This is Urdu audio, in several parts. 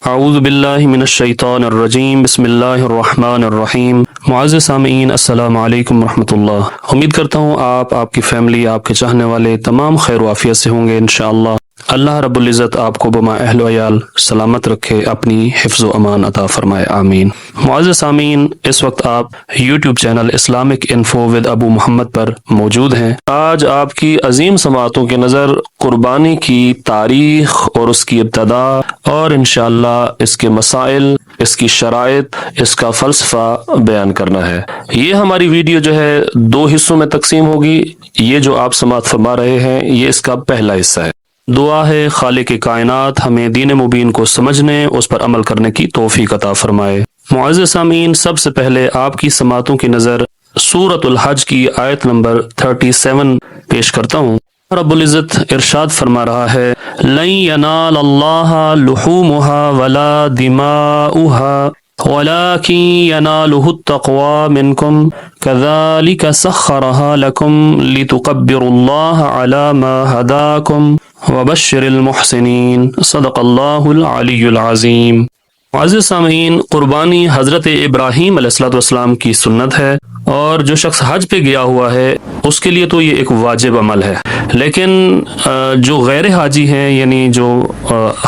اعوذ باللہ من الشیطان الرجیم بسم اللہ الرحمن الرحیم معزز سامعین السلام علیکم ورحمۃ اللہ۔ امید کرتا ہوں آپ کی فیملی، آپ کے چاہنے والے تمام خیر و عافیت سے ہوں گے انشاءاللہ۔ اللہ رب العزت آپ کو بما اہل و عیال سلامت رکھے، اپنی حفظ و امان عطا فرمائے، آمین۔ معزز سامعین، اس وقت آپ YouTube channel Islamic info with Abu Muhammad پر موجود ہیں۔ آج آپ کی عظیم سماعتوں کے نظر قربانی کی تاریخ اور اس کی ابتدا اور انشاءاللہ اس کے مسائل، اس کی شرائط، اس کا فلسفہ بیان کرنا ہے۔ یہ ہماری ویڈیو جو ہے 2 حصوں میں تقسیم ہوگی۔ یہ جو آپ سماعت فرما رہے ہیں یہ اس کا پہلا حصہ ہے۔ دعا ہے خالق کائنات ہمیں دین مبین کو سمجھنے، اس پر عمل کرنے کی توفیق عطا فرمائے۔ معزز سامعین، سب سے پہلے آپ کی سماعتوں کی نظر سورۃ الحج کی آیت نمبر 37 پیش کرتا ہوں۔ رب العزت ارشاد فرما رہا ہے، لن ینال اللہ لحومها ولا دماؤها ولكن يناله التقوى منكم كذلك سخرها لكم لتكبروا الله على ما هداكم وبشر المحسنین، صدق اللہ العلی العظیم۔ معزز سامعین، قربانی حضرت ابراہیم علیہ السلام کی سنت ہے، اور جو شخص حج پہ گیا ہوا ہے اس کے لیے تو یہ ایک واجب عمل ہے، لیکن جو غیر حاجی ہیں یعنی جو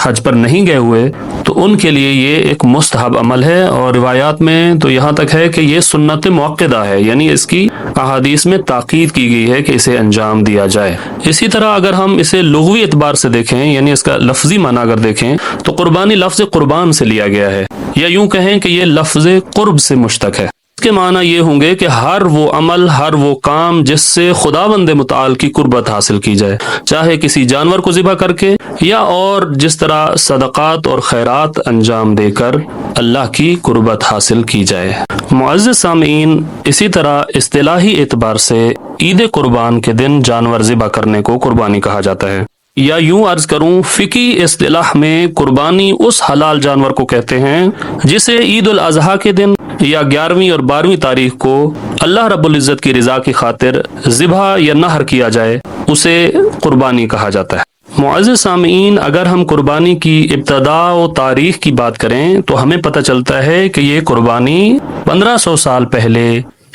حج پر نہیں گئے ہوئے تو ان کے لیے یہ ایک مستحب عمل ہے، اور روایات میں تو یہاں تک ہے کہ یہ سنت مؤکدہ ہے، یعنی اس کی احادیث میں تاکید کی گئی ہے کہ اسے انجام دیا جائے۔ اسی طرح اگر ہم اسے لغوی اعتبار سے دیکھیں، یعنی اس کا لفظی معنی اگر دیکھیں تو قربانی لفظ قربان سے لیا گیا ہے، یا یوں کہیں کہ یہ لفظ قرب سے مشتق ہے۔ اس کے معنی یہ ہوں گے کہ ہر وہ عمل، ہر وہ کام جس سے خداوند متعال کی قربت حاصل کی جائے، چاہے کسی جانور کو ذبح کر کے یا اور جس طرح صدقات اور خیرات انجام دے کر اللہ کی قربت حاصل کی جائے۔ معزز سامعین، اسی طرح اصطلاحی اعتبار سے عید قربان کے دن جانور ذبح کرنے کو قربانی کہا جاتا ہے، یا یوں عرض کروں فقہی اصطلاح میں قربانی اس حلال جانور کو کہتے ہیں جسے عید الاضحیٰ کے دن یا 11ویں اور 12ویں تاریخ کو اللہ رب العزت کی رضا کی خاطر ذبح یا نحر کیا جائے، اسے قربانی کہا جاتا ہے۔ معزز سامعین، اگر ہم قربانی کی ابتدا و تاریخ کی بات کریں تو ہمیں پتہ چلتا ہے کہ یہ قربانی 1500 سال پہلے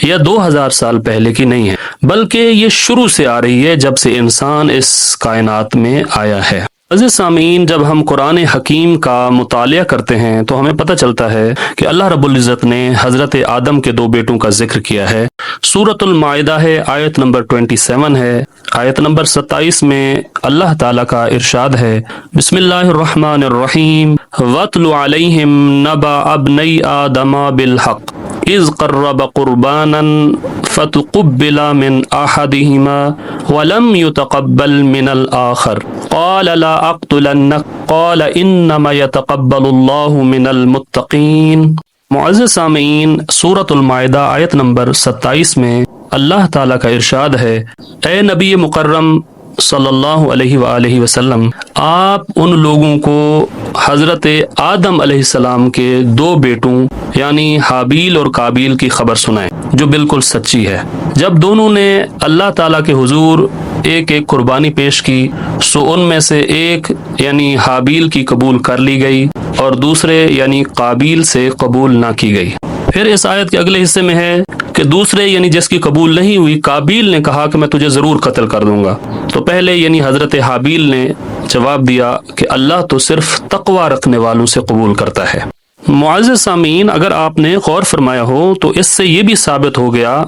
یا 2000 سال پہلے کی نہیں ہے، بلکہ یہ شروع سے آ رہی ہے جب سے انسان اس کائنات میں آیا ہے۔ عزیز سامعین، جب ہم قرآن حکیم کا مطالعہ کرتے ہیں تو ہمیں پتہ چلتا ہے کہ اللہ رب العزت نے حضرت آدم کے 2 بیٹوں کا ذکر کیا ہے۔ سورۃ المائدہ ہے، آیت نمبر 27 ہے۔ آیت نمبر 27 میں اللہ تعالیٰ کا ارشاد ہے، بسم اللہ الرحمن الرحیم، وَاتْلُ عَلَيْهِمْ نَبَأَ ابْنَيْ آدَمَ بِالْحَقِّ اذ قرب قربانا فتقبل من احدهما ولم يتقبل من الاخر قال لا اقتلنك قال انما يتقبل الله من المتقين۔ معزز سامعین، سورۃ المائدہ آیت نمبر 27 میں اللہ تعالیٰ کا ارشاد ہے، اے نبی مکرم صلی اللہ علیہ وآلہ وسلم، آپ ان لوگوں کو حضرت آدم علیہ السلام کے 2 بیٹوں یعنی حابیل اور قابیل کی خبر سنائیں جو بالکل سچی ہے۔ جب دونوں نے اللہ تعالیٰ کے حضور ایک قربانی پیش کی سو ان میں سے ایک یعنی حابیل کی قبول کر لی گئی اور دوسرے یعنی قابیل سے قبول نہ کی گئی۔ پھر اس آیت کے اگلے حصے میں ہے کہ دوسرے یعنی جس کی قبول نہیں ہوئی قابیل نے کہا کہ میں تجھے ضرور قتل کر دوں گا، تو پہلے یعنی حضرت حابیل نے جواب دیا کہ اللہ تو صرف تقوی رکھنے والوں سے قبول کرتا ہے۔ معزز سامعین، اگر آپ نے غور فرمایا ہو تو اس سے یہ بھی ثابت ہو گیا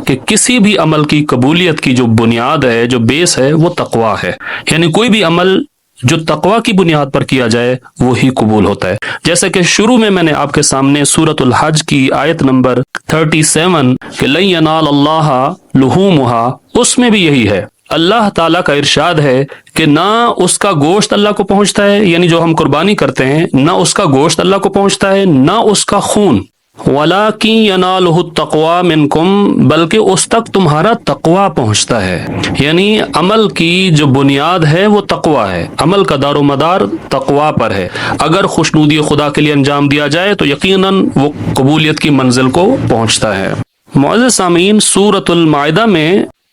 کہ کسی بھی عمل کی قبولیت کی جو بنیاد ہے، جو بیس ہے، وہ تقوی ہے، یعنی کوئی بھی عمل جو تقوی کی بنیاد پر کیا جائے وہی قبول ہوتا ہے۔ جیسا کہ شروع میں نے آپ کے سامنے سورۃ الحج کی آیت نمبر 37 کہ لن ینال اللہ لحومها، اس میں بھی یہی ہے۔ اللہ تعالیٰ کا ارشاد ہے کہ نہ اس کا گوشت اللہ کو پہنچتا ہے، یعنی جو ہم قربانی کرتے ہیں نہ اس کا گوشت اللہ کو پہنچتا ہے نہ اس کا خون، وَلَٰكِن يَنَالُهُ التَّقْوَىٰ مِنْكُمْ، بلکہ اس تک تمہارا تقوی پہنچتا ہے، یعنی عمل کی جو بنیاد ہے وہ تقوی ہے، عمل کا دار و مدار تقوی پر ہے۔ اگر خوشنودی خدا کے لیے انجام دیا جائے تو یقیناً وہ قبولیت کی منزل کو پہنچتا ہے۔ معزز سامعین، سورۃ المائدہ میں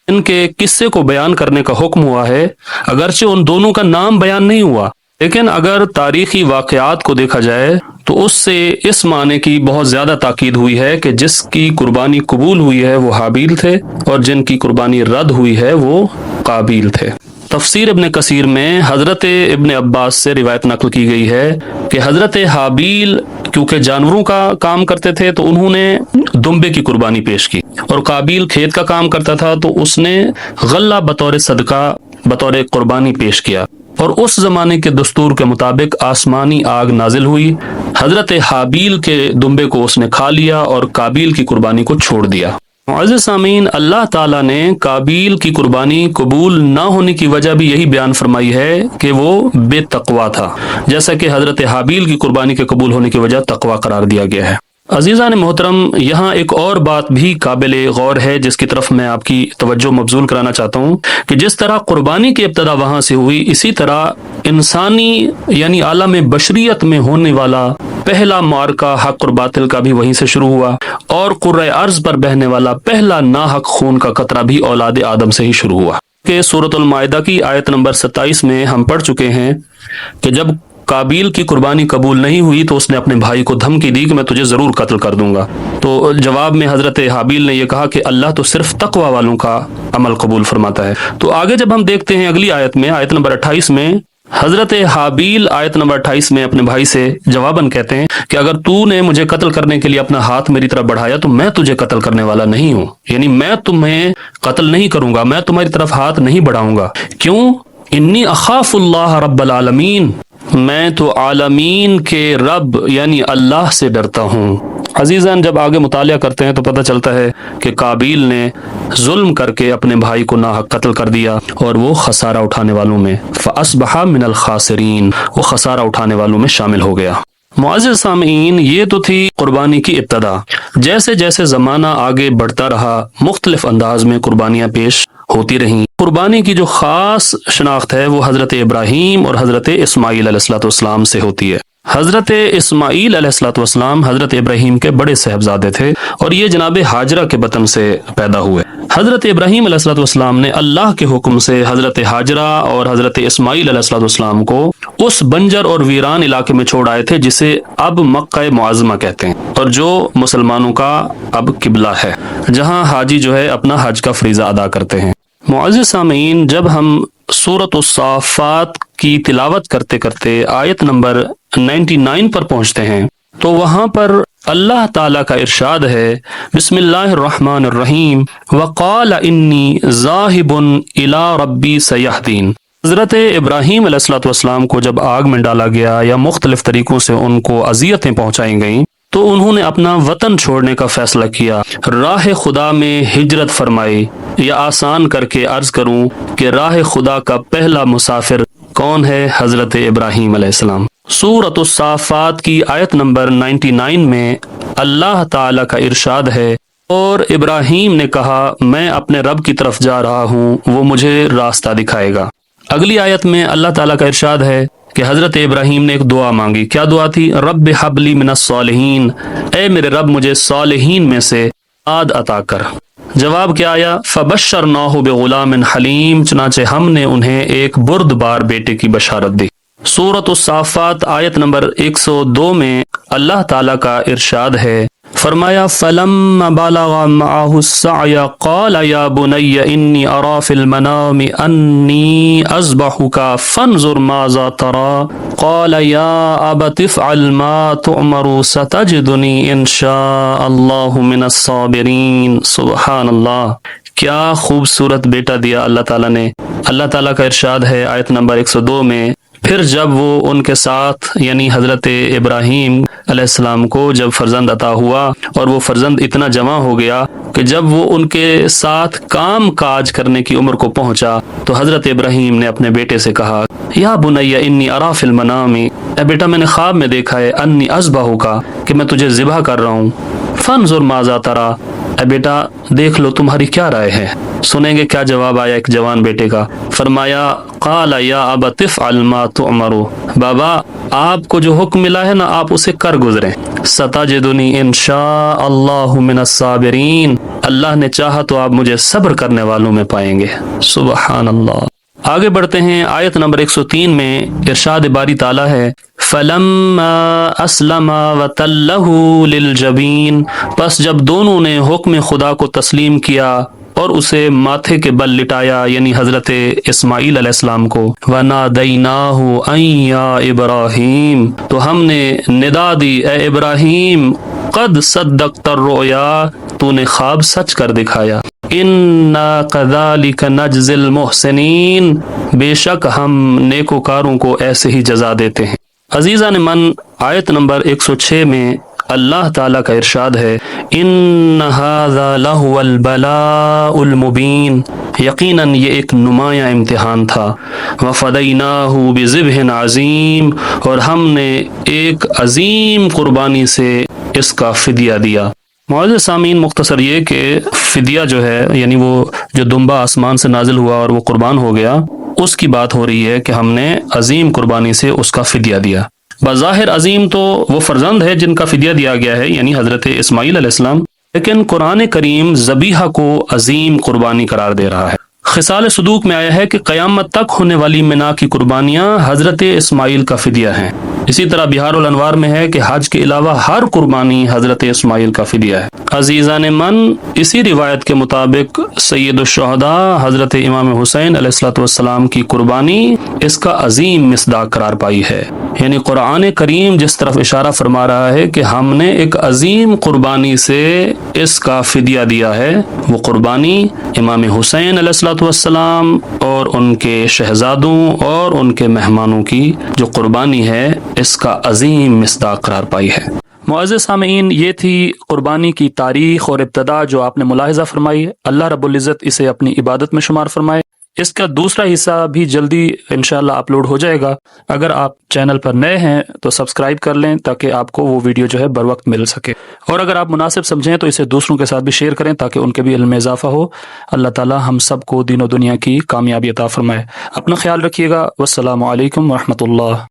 ان کے قصے کو بیان کرنے کا حکم ہوا ہے، اگرچہ ان دونوں کا نام بیان نہیں ہوا، لیکن اگر تاریخی واقعات کو دیکھا جائے تو اس سے اس معنی کی بہت زیادہ تاکید ہوئی ہے کہ جس کی قربانی قبول ہوئی ہے وہ حابیل تھے اور جن کی قربانی رد ہوئی ہے وہ قابیل تھے۔ تفسیر ابن کثیر میں حضرت ابن عباس سے روایت نقل کی گئی ہے کہ حضرت حابیل کیونکہ جانوروں کا کام کرتے تھے تو انہوں نے دمبے کی قربانی پیش کی، اور قابیل کھیت کا کام کرتا تھا تو اس نے غلہ بطور صدقہ بطور قربانی پیش کیا، اور اس زمانے کے دستور کے مطابق آسمانی آگ نازل ہوئی، حضرت حابیل کے دمبے کو اس نے کھا لیا اور قابیل کی قربانی کو چھوڑ دیا۔ معزز سامعین، اللہ تعالیٰ نے قابیل کی قربانی قبول نہ ہونے کی وجہ بھی یہی بیان فرمائی ہے کہ وہ بے تقوی تھا، جیسا کہ حضرت حابیل کی قربانی کے قبول ہونے کی وجہ تقوی قرار دیا گیا ہے۔ عزیزان محترم، یہاں ایک اور بات بھی قابل غور ہے جس کی طرف میں آپ کی توجہ مبذول کرانا چاہتا ہوں کہ جس طرح قربانی کی ابتدا وہاں سے ہوئی، اسی طرح انسانی یعنی عالم بشریت میں ہونے والا پہلا معرکہ حق اور باطل کا بھی وہیں سے شروع ہوا، اور قرۂ ارض پر بہنے والا پہلا ناحق خون کا قطرہ بھی اولاد آدم سے ہی شروع ہوا۔ کہ سورۃ المائدہ کی آیت نمبر 27 میں ہم پڑھ چکے ہیں کہ جب قابیل کی قربانی قبول نہیں ہوئی تو اس نے اپنے بھائی کو دھمکی دی کہ میں تجھے ضرور قتل کر دوں گا، تو جواب میں حضرت حابیل نے یہ کہا کہ اللہ تو صرف تقوی والوں کا عمل قبول فرماتا ہے۔ تو آگے جب ہم دیکھتے ہیں اگلی آیت میں، آیت نمبر 28 میں، حضرت حابیل آیت نمبر 28 میں اپنے بھائی سے جواباً کہتے ہیں کہ اگر تو نے مجھے قتل کرنے کے لیے اپنا ہاتھ میری طرف بڑھایا تو میں تجھے قتل کرنے والا نہیں ہوں، یعنی میں تمہیں قتل نہیں کروں گا، میں تمہاری طرف ہاتھ نہیں بڑھاؤں گا۔ کیوں؟ انی اخاف اللہ رب العالمین، میں تو عالمین کے رب یعنی اللہ سے ڈرتا ہوں۔ عزیزان، جب آگے مطالعہ کرتے ہیں تو پتہ چلتا ہے کہ قابیل نے ظلم کر کے اپنے بھائی کو ناحق قتل کر دیا اور وہ خسارہ اٹھانے والوں میں فَأَصْبَحَ مِنَ الْخَاسِرِينَ، وہ خسارہ اٹھانے والوں میں شامل ہو گیا۔ معزز سامعین، یہ تو تھی قربانی کی ابتدا۔ جیسے جیسے زمانہ آگے بڑھتا رہا، مختلف انداز میں قربانیاں پیش ہوتی رہیں۔ قربانی کی جو خاص شناخت ہے وہ حضرت ابراہیم اور حضرت اسماعیل علیہ السلام سے ہوتی ہے۔ حضرت اسماعیل علیہ السلام حضرت ابراہیم کے بڑے صاحبزادے تھے اور یہ جناب ہاجرہ کے بطن سے پیدا ہوئے۔ حضرت ابراہیم علیہ السلام نے اللہ کے حکم سے حضرت ہاجرہ اور حضرت اسماعیل علیہ السلام کو اس بنجر اور ویران علاقے میں چھوڑ آئے تھے جسے اب مکہ معظمہ کہتے ہیں، اور جو مسلمانوں کا اب قبلہ ہے، جہاں حاجی جو ہے اپنا حج کا فریضہ ادا کرتے ہیں۔ معزز سامعین، جب ہم سورۃ الصافات کی تلاوت کرتے کرتے آیت نمبر 99 پر پہنچتے ہیں تو وہاں پر اللہ تعالیٰ کا ارشاد ہے، بسم اللہ الرحمن الرحیم، وقال انی ذاہب الی ربی سیہدین۔ حضرت ابراہیم علیہ السلام کو جب آگ میں ڈالا گیا یا مختلف طریقوں سے ان کو اذیتیں پہنچائی گئیں تو انہوں نے اپنا وطن چھوڑنے کا فیصلہ کیا، راہ خدا میں ہجرت فرمائی، یا آسان کر کے عرض کروں کہ راہ خدا کا پہلا مسافر کون ہے؟ حضرت ابراہیم علیہ السلام۔ سورۃ الصافات کی آیت نمبر 99 میں اللہ تعالیٰ کا ارشاد ہے، اور ابراہیم نے کہا میں اپنے رب کی طرف جا رہا ہوں، وہ مجھے راستہ دکھائے گا۔ اگلی آیت میں اللہ تعالیٰ کا ارشاد ہے کہ حضرت ابراہیم نے ایک دعا مانگی۔ کیا دعا تھی؟ رب ہب لی من الصالحین، اے میرے رب مجھے صالحین میں سے اولاد عطا کر۔ جواب کیا آیا؟ فبشرناہ بغلام حلیم، چنانچہ ہم نے انہیں ایک بردبار بیٹے کی بشارت دی۔ سورۃ الصافات آیت نمبر 102 میں اللہ تعالیٰ کا ارشاد ہے، فرمایا فَلَمَّا بَلَغَ مَعَهُ السَّعْيَ قَالَ يَا بُنَيَّ إِنِّي أَرَىٰ فِي الْمَنَامِ أَنِّي أَذْبَحُكَ فَانظُرْ مَاذَا تَرَىٰ قَالَ يَا أَبَتِ افْعَلْ مَا تُؤْمَرُ سَتَجِدُنِي إِن شَاءَ اللَّهُ مِنَ الصَّابِرِينَ۔ سبحان اللہ، کیا خوبصورت بیٹا دیا اللہ تعالیٰ نے۔ اللہ تعالیٰ کا ارشاد ہے آیت نمبر 102 میں، پھر جب وہ ان کے ساتھ یعنی حضرت ابراہیم علیہ السلام کو جب فرزند عطا ہوا اور وہ فرزند اتنا جمع ہو گیا کہ جب وہ ان کے ساتھ کام کاج کرنے کی عمر کو پہنچا تو حضرت ابراہیم نے اپنے بیٹے سے کہا، یا بنی انی ارا فی المنام، اے بیٹا میں نے خواب میں دیکھا ہے، انی اذبحک، کہ میں تجھے ذبح کر رہا ہوں، فانظر ماذا تری، اے بیٹا دیکھ لو تمہاری کیا رائے ہے۔ سنیں گے کیا جواب آیا ایک جوان بیٹے کا۔ فرمایا قال یا ابت افعل ما تؤمر، بابا آپ کو جو حکم ملا ہے نا آپ اسے کر گزریں، ستجدنی ان شاء اللہ من الصابرین، اللہ نے چاہا تو آپ مجھے صبر کرنے والوں میں پائیں گے۔ سبحان اللہ۔ آگے بڑھتے ہیں، آیت نمبر 103 میں ارشاد باری تعالیٰ ہے فَلَمَّا أَسْلَمَا وَتَلَّهُ لِلْجَبِينِ، پس جب دونوں نے حکم خدا کو تسلیم کیا اور اسے ماتھے کے بل لٹایا، یعنی حضرت اسماعیل علیہ السلام کو، وَنَادَيْنَاهُ أَن يَا إِبْرَاهِيمُ، تو ہم نے ندا دی اے ابراہیم، قد صدقت الرؤیا، تو نے خواب سچ کر دکھایا، اِنَّا كَذَلِكَ نَجْزِي الْمُحْسِنِينَ، بے شک ہم نیکوکاروں کو ایسے ہی جزا دیتے ہیں۔ عزیزان من، آیت نمبر 106 میں اللہ تعالیٰ کا ارشاد ہے ان ھذا لہو البلاء المبین، یقیناً یہ ایک نمایاں امتحان تھا، وفدیناہ بذبح عظیم، اور ہم نے ایک عظیم قربانی سے اس کا فدیہ دیا۔ معزز سامعین، مختصر یہ کہ فدیہ جو ہے، یعنی وہ جو دمبا آسمان سے نازل ہوا اور وہ قربان ہو گیا، اس کی بات ہو رہی ہے کہ ہم نے عظیم قربانی سے اس کا فدیہ دیا۔ بظاہر عظیم تو وہ فرزند ہے جن کا فدیہ دیا گیا ہے، یعنی حضرت اسماعیل علیہ السلام، لیکن قرآن کریم ذبیحہ کو عظیم قربانی قرار دے رہا ہے۔ خصال صدوق میں آیا ہے کہ قیامت تک ہونے والی منا کی قربانیاں حضرت اسماعیل کا فدیہ ہیں۔ اسی طرح بہار الانوار میں ہے کہ حج کے علاوہ ہر قربانی حضرت اسماعیل کا فدیہ ہے۔ عزیزان من، اسی روایت کے مطابق سید الشہداء حضرت امام حسین علیہ السلام کی قربانی اس کا عظیم مصداق قرار پائی ہے، یعنی قرآن کریم جس طرف اشارہ فرما رہا ہے کہ ہم نے ایک عظیم قربانی سے اس کا فدیہ دیا ہے، وہ قربانی امام حسین علیہ السلام اور ان کے شہزادوں اور ان کے مہمانوں کی جو قربانی ہے، اس کا عظیم مصداق قرار پائی ہے۔ معزز سامعین، یہ تھی قربانی کی تاریخ اور ابتدا جو آپ نے ملاحظہ فرمائی۔ اللہ رب العزت اسے اپنی عبادت میں شمار فرمائے۔ اس کا دوسرا حصہ بھی جلدی انشاءاللہ اپلوڈ ہو جائے گا۔ اگر آپ چینل پر نئے ہیں تو سبسکرائب کر لیں تاکہ آپ کو وہ ویڈیو جو ہے بر وقت مل سکے، اور اگر آپ مناسب سمجھیں تو اسے دوسروں کے ساتھ بھی شیئر کریں تاکہ ان کے بھی علم میں اضافہ ہو۔ اللہ تعالی ہم سب کو دین و دنیا کی کامیابی عطا فرمائے۔ اپنا خیال رکھیے گا۔ والسلام علیکم ورحمۃ اللہ۔